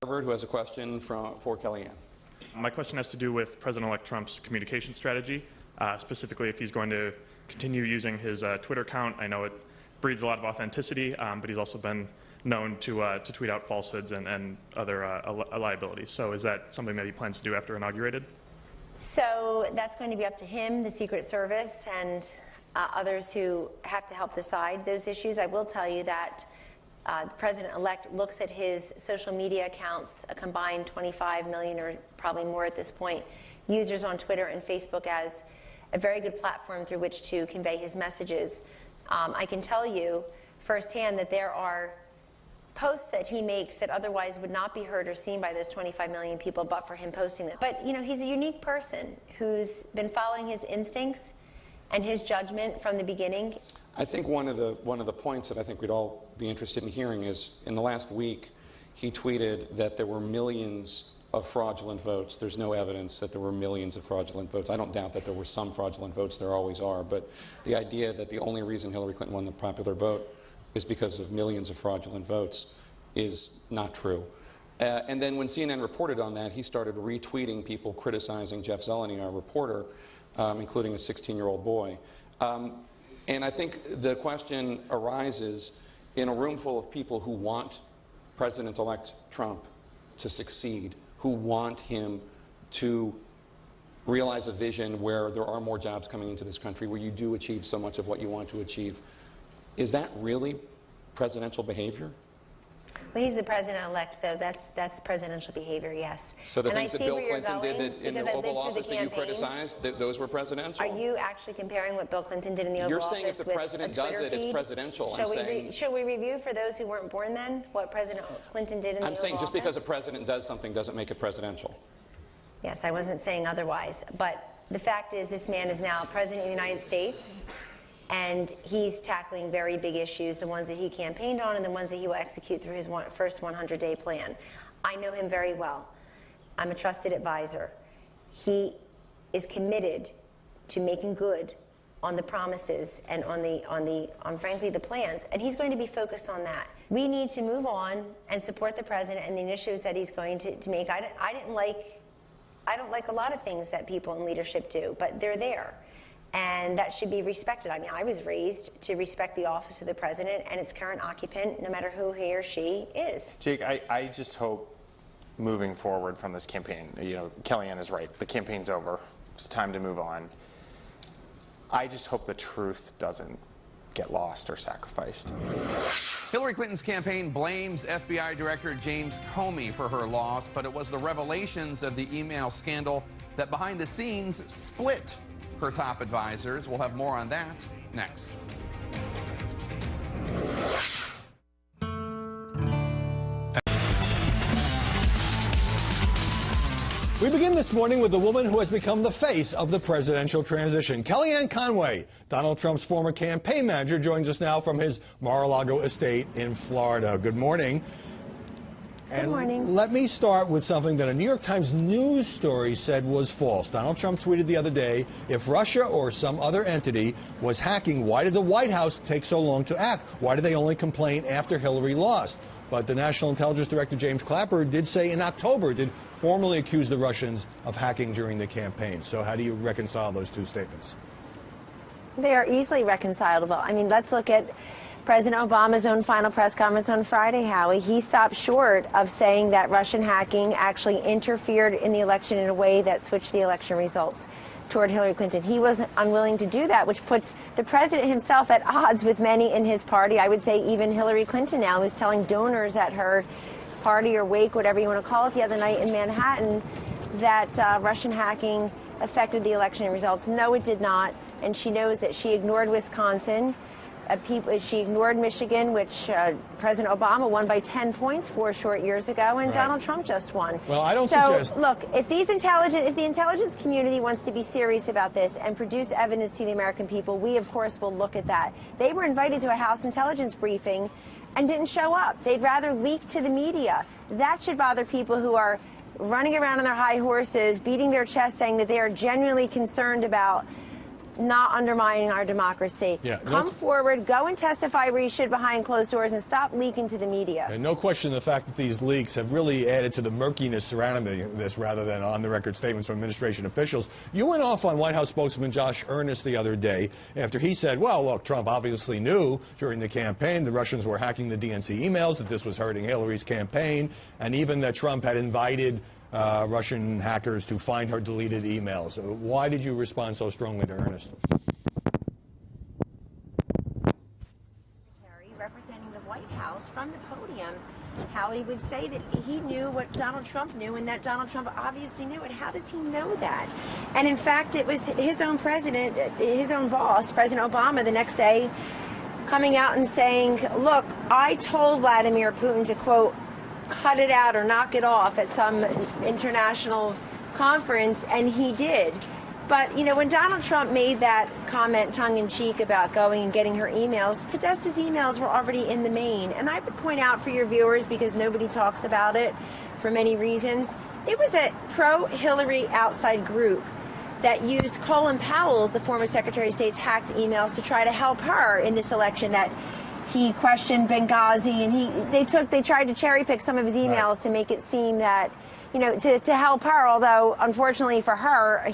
Harvard, who has a question for Kellyanne. My question has to do with President-elect Trump's communication strategy, specifically if he's going to continue using his Twitter account. I know it breeds a lot of authenticity, but he's also been known to tweet out falsehoods and other liabilities. So is that something that he plans to do after inaugurated? So that's going to be up to him, the Secret Service, and others who have to help decide those issues. I will tell you that the President-elect looks at his social media accounts, a combined 25 million or probably more at this point, users on Twitter and Facebook as a very good platform through which to convey his messages. I can tell you firsthand that there are posts that he makes that otherwise would not be heard or seen by those 25 million people but for him posting them. But you know, he's a unique person who's been following his instincts and his judgment from the beginning. I think one of the points that I think we'd all be interested in hearing is, in the last week, he tweeted that there were millions of fraudulent votes. There's no evidence that there were millions of fraudulent votes. I don't doubt that there were some fraudulent votes. There always are. But the idea that the only reason Hillary Clinton won the popular vote is because of millions of fraudulent votes is not true. And then when CNN reported on that, he started retweeting people criticizing Jeff Zeleny, our reporter, including a 16-year-old boy. And I think the question arises in a room full of people who want President-elect Trump to succeed, who want him to realize a vision where there are more jobs coming into this country, where you do achieve so much of what you want to achieve. Is that really presidential behavior? Well, he's the president-elect, so that's presidential behavior, yes. So the things that Bill Clinton did in the Oval Office that you criticized, those were presidential? Are you actually comparing what Bill Clinton did in the Oval Office? You're saying if the president does it, it's presidential. Shall we review for those who weren't born then what President Clinton did in the Oval Office? I'm saying just because a president does something doesn't make it presidential. Yes, I wasn't saying otherwise. But the fact is, this man is now president of the United States. And he's tackling very big issues, the ones that he campaigned on and the ones that he will execute through his first 100-day plan. I know him very well. I'm a trusted advisor. He is committed to making good on the promises and on frankly the plans, and he's going to be focused on that. We need to move on and support the president and the initiatives that he's going to make. I don't like a lot of things that people in leadership do, but they're there. And that should be respected. I mean, I was raised to respect the office of the president and its current occupant, no matter who he or she is. Jake, I just hope moving forward from this campaign, you know, Kellyanne is right. The campaign's over. It's time to move on. I just hope the truth doesn't get lost or sacrificed. Hillary Clinton's campaign blames FBI Director James Comey for her loss, but it was the revelations of the email scandal that behind the scenes split her top advisors. We'll have more on that next. We begin this morning with the woman who has become the face of the presidential transition. Kellyanne Conway, Donald Trump's former campaign manager, joins us now from his Mar-a-Lago estate in Florida. Good morning. Good morning. Let me start with something that a New York Times news story said was false. Donald Trump tweeted the other day, if Russia or some other entity was hacking, why did the White House take so long to act? Why did they only complain after Hillary lost? But the National Intelligence Director, James Clapper, did say in October, did formally accuse the Russians of hacking during the campaign. So how do you reconcile those two statements? They are easily reconcilable. I mean, let's look at President Obama's own final press conference on Friday, Howie. He stopped short of saying that Russian hacking actually interfered in the election in a way that switched the election results toward Hillary Clinton. He was unwilling to do that, which puts the president himself at odds with many in his party. I would say even Hillary Clinton now, who's telling donors at her party or wake, whatever you want to call it, the other night in Manhattan, that Russian hacking affected the election results. No, it did not. And she knows that she ignored Wisconsin. She ignored Michigan, which President Obama won by 10 points 4 short years ago, and Donald Trump just won. Well, I don't suggest. So, look, if the intelligence community wants to be serious about this and produce evidence to the American people, we, of course, will look at that. They were invited to a House intelligence briefing and didn't show up. They'd rather leak to the media. That should bother people who are running around on their high horses, beating their chest, saying that they are genuinely concerned about not undermining our democracy. Yeah, Come forward, go and testify where you should behind closed doors, and stop leaking to the media. And no question the fact that these leaks have really added to the murkiness surrounding this rather than on-the-record statements from administration officials. You went off on White House spokesman Josh Earnest the other day after he said, well, look, Trump obviously knew during the campaign the Russians were hacking the DNC emails, that this was hurting Hillary's campaign, and even that Trump had invited Russian hackers to find her deleted emails. Why did you respond so strongly to Earnest? Representing the White House from the podium, how he would say that he knew what Donald Trump knew and that Donald Trump obviously knew it. How does he know that? And in fact, it was his own president, his own boss, President Obama, the next day coming out and saying, look, I told Vladimir Putin to, quote, cut it out or knock it off at some international conference, and he did. But, you know, when Donald Trump made that comment tongue-in-cheek about going and getting her emails, Podesta's emails were already in the main. And I would point out for your viewers, because nobody talks about it for many reasons, it was a pro-Hillary outside group that used Colin Powell, the former Secretary of State's hacked emails, to try to help her in this election. That he questioned Benghazi, and they tried to cherry pick some of his emails to make it seem that, you know, to help her, although unfortunately for her,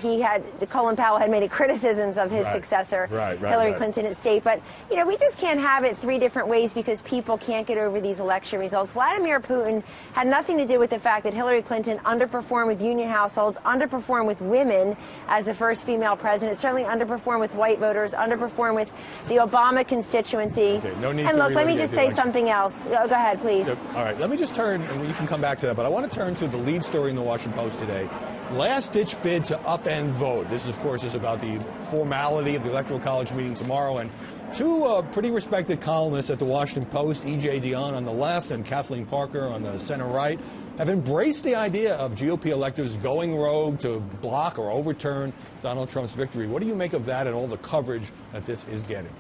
Colin Powell had made criticisms of his successor, Hillary Clinton at state. But, you know, we just can't have it three different ways because people can't get over these election results. Vladimir Putin had nothing to do with the fact that Hillary Clinton underperformed with union households, underperformed with women as the first female president, certainly underperformed with white voters, underperformed with the Obama constituency. Okay, no need and to look, let me just say something else. Go ahead, please. Yep. All right, let me just turn, and you can come back to that, but I want to turn to the lead story in the Washington Post today. Last-ditch bid to upend vote. This, of course, is about the formality of the Electoral College meeting tomorrow. And two pretty respected columnists at the Washington Post, E.J. Dionne on the left and Kathleen Parker on the center-right, have embraced the idea of GOP electors going rogue to block or overturn Donald Trump's victory. What do you make of that and all the coverage that this is getting?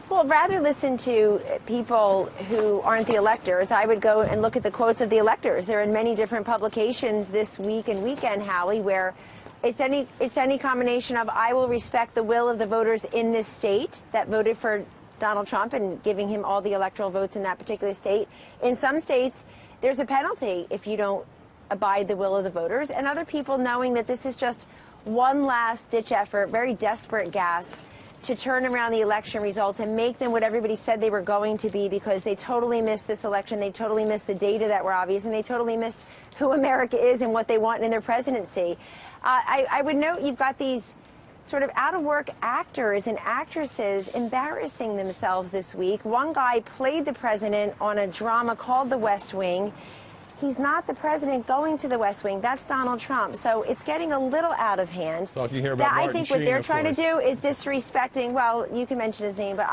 Well, rather listen to people who aren't the electors, I would go and look at the quotes of the electors. They're in many different publications this week and weekend, Howie, where it's any combination of I will respect the will of the voters in this state that voted for Donald Trump and giving him all the electoral votes in that particular state. In some states, there's a penalty if you don't abide the will of the voters, and other people knowing that this is just one last-ditch effort, very desperate gasp, to turn around the election results and make them what everybody said they were going to be, because they totally missed this election, they totally missed the data that were obvious, and they totally missed who America is and what they want in their presidency. I would note you've got these sort of out-of-work actors and actresses embarrassing themselves this week. One guy played the president on a drama called The West Wing. He's not the president going to the West Wing. That's Donald Trump. So it's getting a little out of hand. Talking here about Martin I think what Sheen, they're trying to do is disrespecting, well, you can mention his name, but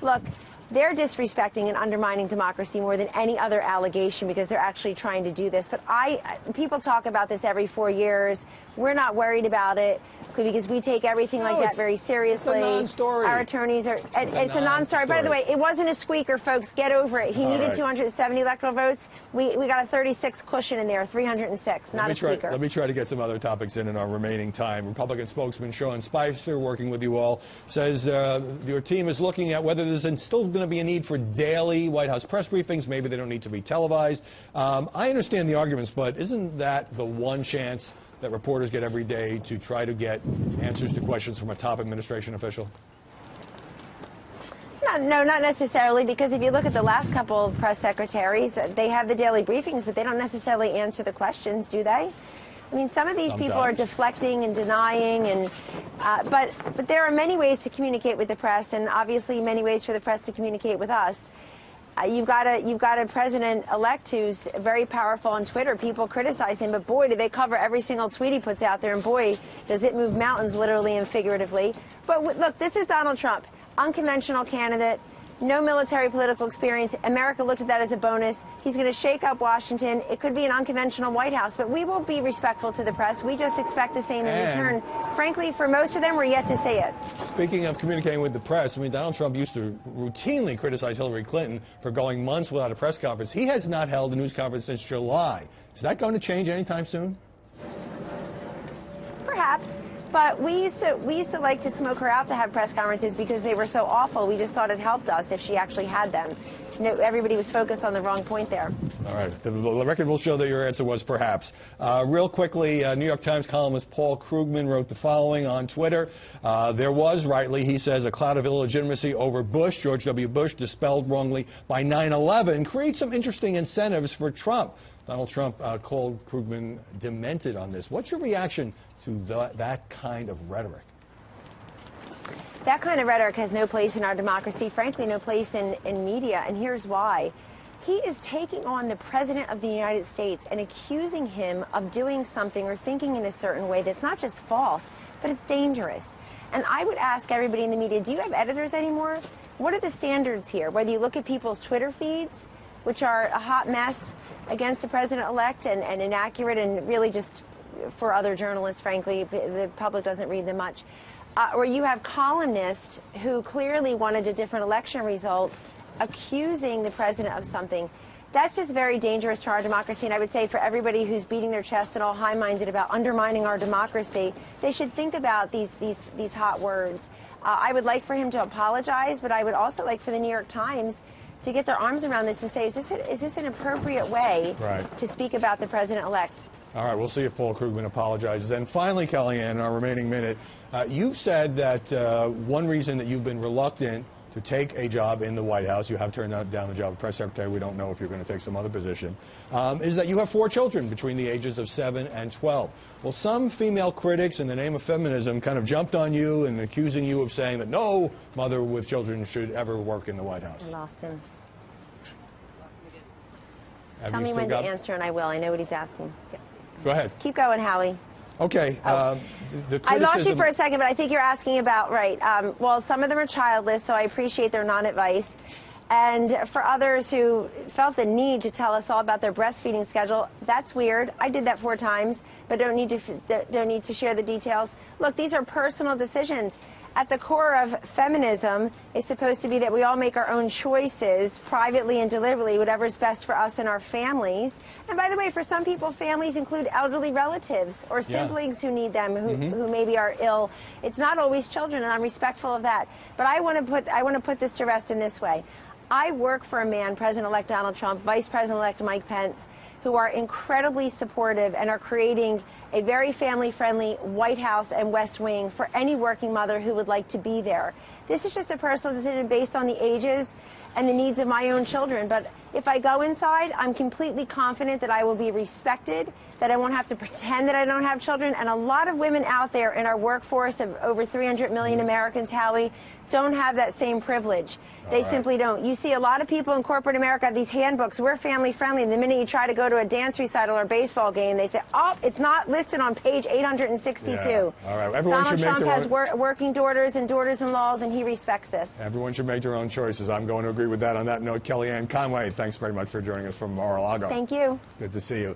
look, they're disrespecting and undermining democracy more than any other allegation because they're actually trying to do this. But people talk about this every 4 years. We're not worried about it because we take everything like that very seriously. It's a non-story. Our attorneys are, it's a non-story. By the way, it wasn't a squeaker, folks. Get over it. He needed 270 electoral votes. We got a 36 cushion in there, 306, not a squeaker. Let me try to get some other topics in our remaining time. Republican spokesman Sean Spicer, working with you all, says your team is looking at whether there's still going to be a need for daily White House press briefings. Maybe they don't need to be televised. I understand the arguments, but isn't that the one chance that reporters get every day to try to get answers to questions from a top administration official? No, not necessarily, because if you look at the last couple of press secretaries, they have the daily briefings, but they don't necessarily answer the questions, do they? I mean, some of these people are deflecting and denying, and but there are many ways to communicate with the press, and obviously many ways for the press to communicate with us. You've got a president-elect who's very powerful on Twitter. People criticize him, but boy, do they cover every single tweet he puts out there, and boy, does it move mountains, literally and figuratively. But look, this is Donald Trump, unconventional candidate, no military political experience. America looked at that as a bonus. He's going to shake up Washington. It could be an unconventional White House, but we will be respectful to the press. We just expect the same in return. Frankly, for most of them, we're yet to say it. Speaking of communicating with the press, I mean, Donald Trump used to routinely criticize Hillary Clinton for going months without a press conference. He has not held a news conference since July. Is that going to change anytime soon? Perhaps. But we used to like to smoke her out to have press conferences because they were so awful. We just thought it helped us if she actually had them. No, everybody was focused on the wrong point there. All right. The record will show that your answer was perhaps. Real quickly, New York Times columnist Paul Krugman wrote the following on Twitter. There was, rightly, he says, a cloud of illegitimacy over Bush, George W. Bush, dispelled wrongly by 9/11, creates some interesting incentives for Trump. Donald Trump called Krugman demented on this. What's your reaction to that kind of rhetoric? That kind of rhetoric has no place in our democracy, frankly, no place in media, and here's why. He is taking on the President of the United States and accusing him of doing something or thinking in a certain way that's not just false, but it's dangerous. And I would ask everybody in the media, do you have editors anymore? What are the standards here? Whether you look at people's Twitter feeds, which are a hot mess against the President-elect and inaccurate and really just for other journalists, frankly, the public doesn't read them much. Or you have columnists who clearly wanted a different election result accusing the president of something. That's just very dangerous to our democracy, and I would say for everybody who's beating their chest and all high-minded about undermining our democracy, they should think about these hot words. I would like for him to apologize, but I would also like for the New York Times to get their arms around this and say, is this an appropriate way to speak about the president-elect? All right, we'll see if Paul Krugman apologizes. And finally, Kellyanne, in our remaining minute, you've said that one reason that you've been reluctant to take a job in the White House, you have turned down the job of press secretary, we don't know if you're going to take some other position, is that you have 4 children between the ages of 7 and 12. Well, some female critics, in the name of feminism, kind of jumped on you and accusing you of saying that no mother with children should ever work in the White House. I lost him. Have Tell you me still when to answer, and I will. I know what he's asking. Go ahead. Keep going, Howie. Okay. I lost you for a second, but I think you're asking about, well, some of them are childless, so I appreciate their non-advice. And for others who felt the need to tell us all about their breastfeeding schedule, that's weird. I did that 4 times, but don't need to share the details. Look, these are personal decisions. At the core of feminism is supposed to be that we all make our own choices, privately and deliberately, whatever's best for us and our families. And by the way, for some people, families include elderly relatives or siblings who need them, who maybe are ill. It's not always children, and I'm respectful of that. But I want to put this to rest in this way. I work for a man, President-elect Donald Trump, Vice President-elect Mike Pence, who are incredibly supportive and are creating a very family-friendly White House and West Wing for any working mother who would like to be there. This is just a personal decision based on the ages and the needs of my own children. But if I go inside, I'm completely confident that I will be respected, that I won't have to pretend that I don't have children. And a lot of women out there in our workforce of over 300 million Americans, Howie, don't have that same privilege. They simply don't. You see a lot of people in corporate America have these handbooks. We're family friendly. And the minute you try to go to a dance recital or a baseball game, they say, oh, it's not listed on page 862. Yeah. All right. Everyone Donald should Trump make has working daughters and daughters-in-laws, and he respects this. Everyone should make their own choices. I'm going to agree with that. On that note, Kellyanne Conway, thanks very much for joining us from Mar-a-Lago. Thank you. Good to see you.